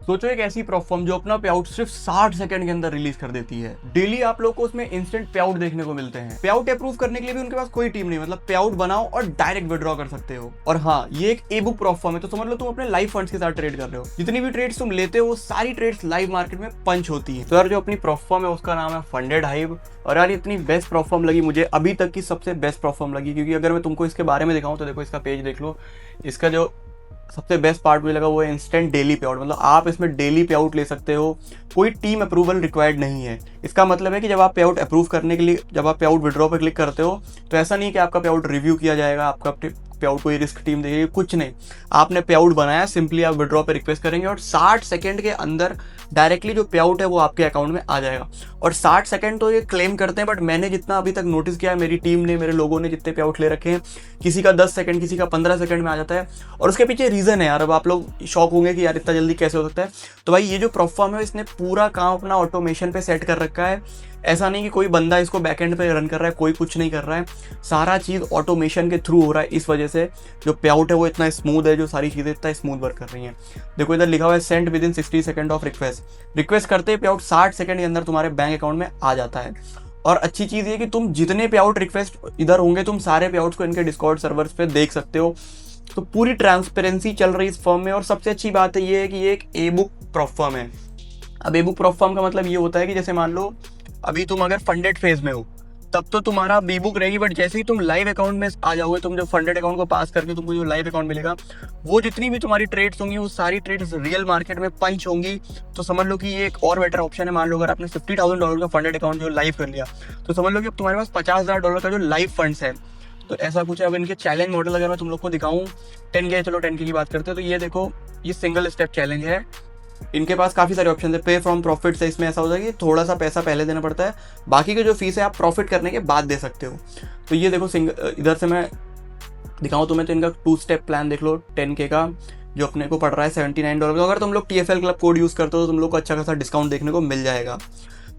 सोचो एक ऐसी प्रॉप फर्म जो अपना पे आउट सिर्फ 60 सेकंड के अंदर रिलीज कर देती है। डेली आप लोग को उसमें इंस्टेंट पे आउट देखने को मिलते हैं। पे आउट अप्रूव करने के लिए भी उनके पास कोई टीम नहीं, मतलब पे आउट बनाओ और डायरेक्ट विड्रॉ कर सकते हो। और हाँ, ये एक ई बुक प्रॉप फर्म है, तो समझ लो तुम अपने लाइव फंड्स के साथ ट्रेड कर रहे हो। जितनी भी ट्रेड्स तुम लेते हो वो सारी ट्रेड्स लाइव मार्केट में पंच होती है। तो यार जो अपनी प्रॉप फर्म है उसका नाम है फंडेड हाइव। और यार इतनी बेस्ट प्रॉप फर्म लगी मुझे, अभी तक की सबसे बेस्ट प्रॉप फर्म लगी। क्योंकि अगर मैं तुमको इसके बारे में दिखाऊं तो देखो इसका पेज देख लो। इसका जो सबसे बेस्ट पार्ट मुझे लगा वो है इंस्टेंट डेली पे आउट। मतलब आप इसमें डेली पे आउट ले सकते हो, कोई टीम अप्रूवल रिक्वायर्ड नहीं है। इसका मतलब है कि जब आप पे आउट अप्रूव करने के लिए, जब आप पे आउट विड्रॉ पर क्लिक करते हो तो ऐसा नहीं कि आपका पे आउट रिव्यू किया जाएगा, आपका पे आउट कोई रिस्क टीम देगी, कुछ नहीं। आपने पे आउट बनाया, सिंपली आप विड्रॉ पे रिक्वेस्ट करेंगे और 60 सेकंड के अंदर डायरेक्टली जो पे आउट है वो आपके अकाउंट में आ जाएगा। और 60 सेकंड तो ये क्लेम करते हैं, बट मैंने जितना अभी तक नोटिस किया है, मेरी टीम ने, मेरे लोगों ने जितने पे आउट ले रखे हैं, किसी का 10 सेकंड, किसी का 15 सेकंड में आ जाता है। और उसके पीछे रीज़न है यार, अब आप लोग शॉक होंगे कि यार इतना जल्दी कैसे हो सकता है। तो भाई ये जो प्रॉप फर्म है इसने पूरा काम अपना ऑटोमेशन पे सेट कर रखा है। ऐसा नहीं कि कोई बंदा इसको बैकएंड पे रन कर रहा है, कोई कुछ नहीं कर रहा है, सारा चीज़ ऑटोमेशन के थ्रू हो रहा है। इस वजह से जो पे आउट है वो इतना स्मूथ है, जो सारी चीज़ें इतना स्मूथ वर्क कर रही हैं। देखो इधर लिखा हुआ है send with in 60 second of request करते ही पे आउट 60 सेकंड के अंदर तुम्हारे बैंक अकाउंट में आ जाता है। और अच्छी चीज़ ये कि तुम जितने पे आउट रिक्वेस्ट इधर होंगे तुम सारे पे आउट्स को इनके डिस्कॉर्ड सर्वर्स पे देख सकते हो। तो पूरी ट्रांसपेरेंसी चल रही है इस फर्म में। और सबसे अच्छी बात है ये है कि ये एक ए बुक प्रॉप फर्म है। अब ए बुक प्रॉप फर्म का मतलब ये होता है कि जैसे मान लो अभी तुम अगर फंडेड फेज में हो तब तो तुम्हारा बी बुक रहेगी, बट जैसे ही तुम लाइव अकाउंट में आ जाओगे, तुम जो फंडेड अकाउंट को पास करके तुमको जो लाइव अकाउंट मिलेगा, वो जितनी भी तुम्हारी ट्रेड्स होंगी वो सारी ट्रेड्स रियल मार्केट में पंच होंगी। तो समझ लो कि ये एक और बेटर ऑप्शन है। मान लो अगर आपने $50,000 का फंडेड अकाउंट जो लाइव कर लिया, तो समझ लो कि अब तुम्हारे पास $50,000 का जो लाइव फंड्स है। तो ऐसा कुछ है। अब इनके चैलेंज मॉडल अगर मैं तुम लोग को दिखाऊं 10K, चलो 10K की बात करते हैं, तो ये देखो ये सिंगल स्टेप चैलेंज है। इनके पास काफ़ी सारे ऑप्शन है। पे फ्रॉम प्रॉफिट से इसमें ऐसा होता है कि थोड़ा सा पैसा पहले देना पड़ता है, बाकी की जो फीस है आप प्रॉफिट करने के बाद दे सकते हो। तो ये देखो इधर से मैं दिखाऊँ तुम्हें तो इनका 2 स्टेप प्लान देख लो 10K का, जो अपने को पड़ रहा है $79। तो अगर तुम लोग TFL क्लब कोड यूज़ करते हो तो तुम लोग को अच्छा खासा डिस्काउंट देखने को मिल जाएगा।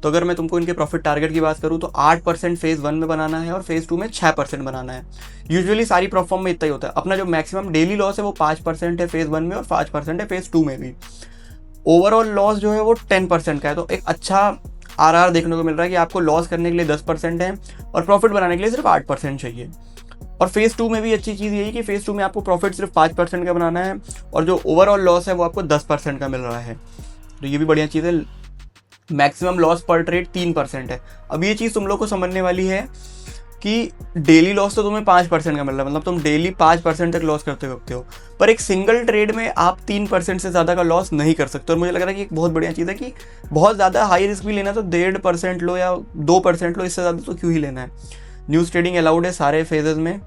तो अगर मैं तुमको इनके प्रॉफिट टारगेट की बात करूँ तो 8% फेज़ 1 में बनाना है और फेज़ 2 में 6% बनाना है। यूजुअली सारी प्रॉप फर्म में इतना ही होता है। अपना जो मैक्सिमम डेली लॉस है वो 5% है फेज़ 1 में और 5% है फेज़ 2 में भी। ओवरऑल लॉस जो है वो 10% का है। तो एक अच्छा आरआर देखने को मिल रहा है कि आपको लॉस करने के लिए 10% है और प्रॉफिट बनाने के लिए सिर्फ 8% चाहिए। और फेज़ 2 में भी अच्छी चीज़ यही कि फेज़ 2 में आपको प्रॉफिट सिर्फ 5% का बनाना है और जो ओवरऑल लॉस है वो आपको 10% का मिल रहा है। तो ये भी बढ़िया चीज़ है। मैक्सिमम लॉस पर ट्रेड 3% है। अब ये चीज़ तुम लोग को समझने वाली है कि डेली लॉस तो तुम्हें 5% का मिल रहा है, मतलब तुम डेली 5% तक लॉस करते सकते हो, पर एक सिंगल ट्रेड में आप 3% से ज़्यादा का लॉस नहीं कर सकते। और मुझे लग रहा है कि एक बहुत बढ़िया चीज़ है कि बहुत ज़्यादा हाई रिस्क भी लेना तो 1.5% लो या 2% लो, इससे ज़्यादा तो क्यों ही लेना है। न्यूज़ ट्रेडिंग अलाउड है सारे फेजेस में।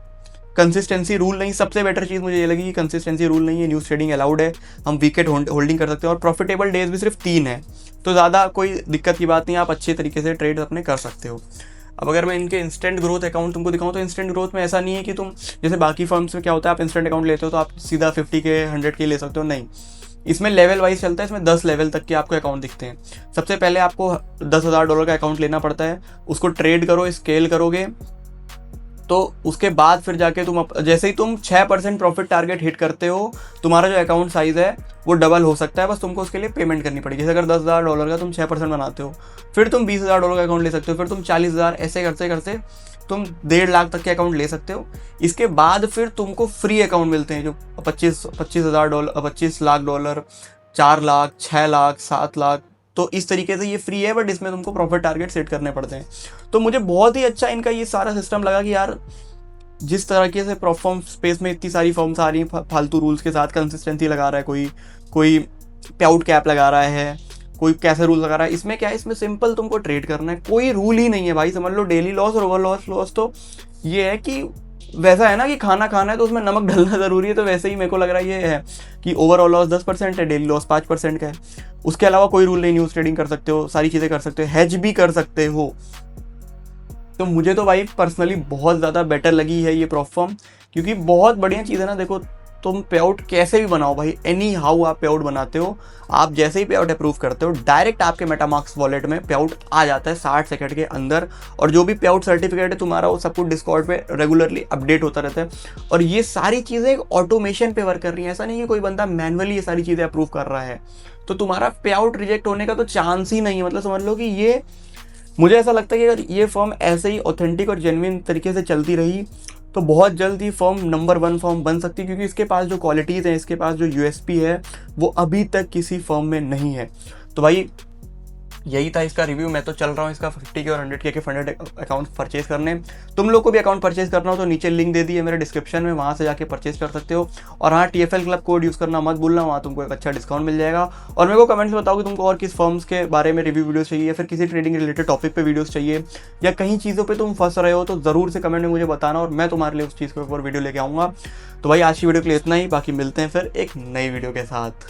कंसिस्टेंसी रूल नहीं, सबसे बेटर चीज़ मुझे ये लगी कि कंसिस्टेंसी रूल नहीं है, न्यूज़ ट्रेडिंग अलाउड है, हम वीकेट होल्डिंग कर सकते हैं और प्रॉफिटेबल डेज भी सिर्फ 3 है। तो ज़्यादा कोई दिक्कत की बात नहीं, आप अच्छे तरीके से ट्रेड अपने कर सकते हो। अब अगर मैं इनके इंस्टेंट ग्रोथ अकाउंट तुमको दिखाऊं तो इंस्टेंट ग्रोथ में ऐसा नहीं है कि तुम जैसे बाकी फर्म्स में क्या होता है आप इंस्टेंट अकाउंट लेते हो तो आप सीधा 50K 100K ले सकते हो, नहीं। इसमें लेवल वाइज चलता है। इसमें 10 लेवल तक के आपको अकाउंट दिखते हैं। सबसे पहले आपको $10,000 का अकाउंट लेना पड़ता है, उसको ट्रेड करो, स्केल करोगे तो उसके बाद फिर जाके तुम जैसे ही तुम 6% प्रॉफिट टारगेट हिट करते हो, तुम्हारा जो अकाउंट साइज़ है वो डबल हो सकता है। बस तुमको उसके लिए पेमेंट करनी पड़ेगी। जैसे अगर $10,000 का तुम 6% बनाते हो, फिर तुम $20,000 का अकाउंट ले सकते हो, फिर तुम 40,000, ऐसे करते करते तुम 1.5 लाख तक के अकाउंट ले सकते हो। इसके बाद फिर तुमको फ्री अकाउंट मिलते हैं जो $25,000, $25 लाख, 4 लाख, 6 लाख, 7 लाख। तो इस तरीके से ये फ्री है, बट इसमें तुमको प्रॉफिट टारगेट सेट करने पड़ते हैं। तो मुझे बहुत ही अच्छा इनका ये सारा सिस्टम लगा कि यार जिस तरीके से प्रॉप फर्म स्पेस में इतनी सारी फर्म्स आ रही हैं फालतू रूल्स के साथ, कंसिस्टेंसी लगा रहा है, कोई पे आउट कैप लगा रहा है, कोई कैसे रूल लगा रहा है। इसमें क्या है, इसमें सिंपल तुमको ट्रेड करना है, कोई रूल ही नहीं है भाई। समझ लो डेली लॉस और ओवर लॉस तो ये है कि वैसा है ना कि खाना खाना है तो उसमें नमक डालना ज़रूरी है, तो वैसे ही मेरे को लग रहा है ये है कि ओवरऑल लॉस 10% है, डेली लॉस 5% का है। उसके अलावा कोई रूल नहीं, न्यूज़ ट्रेडिंग कर सकते हो, सारी चीज़ें कर सकते हो, हेज भी कर सकते हो। तो मुझे तो भाई पर्सनली बहुत ज़्यादा बेटर लगी है ये प्रॉप फर्म, क्योंकि बहुत बढ़िया चीज़ है ना। देखो तुम पे आउट कैसे भी बनाओ भाई, एनी हाउ आप पे आउट बनाते हो, आप जैसे ही पे आउट अप्रूव करते हो डायरेक्ट आपके मेटामार्क्स वॉलेट में पे आउट आ जाता है 60 सेकंड के अंदर। और जो भी पे आउट सर्टिफिकेट है तुम्हारा वो सब कुछ डिस्कॉर्ड पे रेगुलरली अपडेट होता रहता है। और ये सारी चीज़ें एक ऑटोमेशन पे वर्क कर रही हैं, ऐसा नहीं है कोई बंदा मैनुअली ये सारी चीज़ें अप्रूव कर रहा है। तो तुम्हारा पे आउट रिजेक्ट होने का तो चांस ही नहीं है। मतलब समझ लो कि ये, मुझे ऐसा लगता है कि अगर ये फर्म ऐसे ही ऑथेंटिक और जेन्युइन तरीके से चलती रही तो बहुत जल्द ही फर्म नंबर 1 फर्म बन सकती है, क्योंकि इसके पास जो क्वालिटीज़ हैं, इसके पास जो यूएसपी है, वो अभी तक किसी फर्म में नहीं है। तो भाई यही था इसका रिव्यू। मैं तो चल रहा हूँ इसका 50K और 100K के फंडेड अकाउंट परचेज करने। तुम लोग को भी अकाउंट परचेज करना हो तो नीचे लिंक दे दी है मेरे डिस्क्रिप्शन में, वहाँ से जाके परचेज कर सकते हो। और हाँ, TFL क्लब कोड यूज़ करना मत भूलना, वहाँ तुमको एक अच्छा डिस्काउंट मिल जाएगा। और मेरे को कमेंट्स में बताओ कि तुमको और किस फर्म्स के बारे में रिव्यू वीडियोस चाहिए, या फिर किसी ट्रेडिंग रिलेटेड टॉपिक पे वीडियोस चाहिए, या कहीं चीज़ों पे तुम फंस रहे हो तो ज़रूर से कमेंट में मुझे बताना, और मैं तुम्हारे लिए उस चीज़ के ऊपर वीडियो लेके आऊँगा। तो भाई आज की वीडियो के लिए इतना ही, बाकी मिलते हैं फिर एक नई वीडियो के साथ।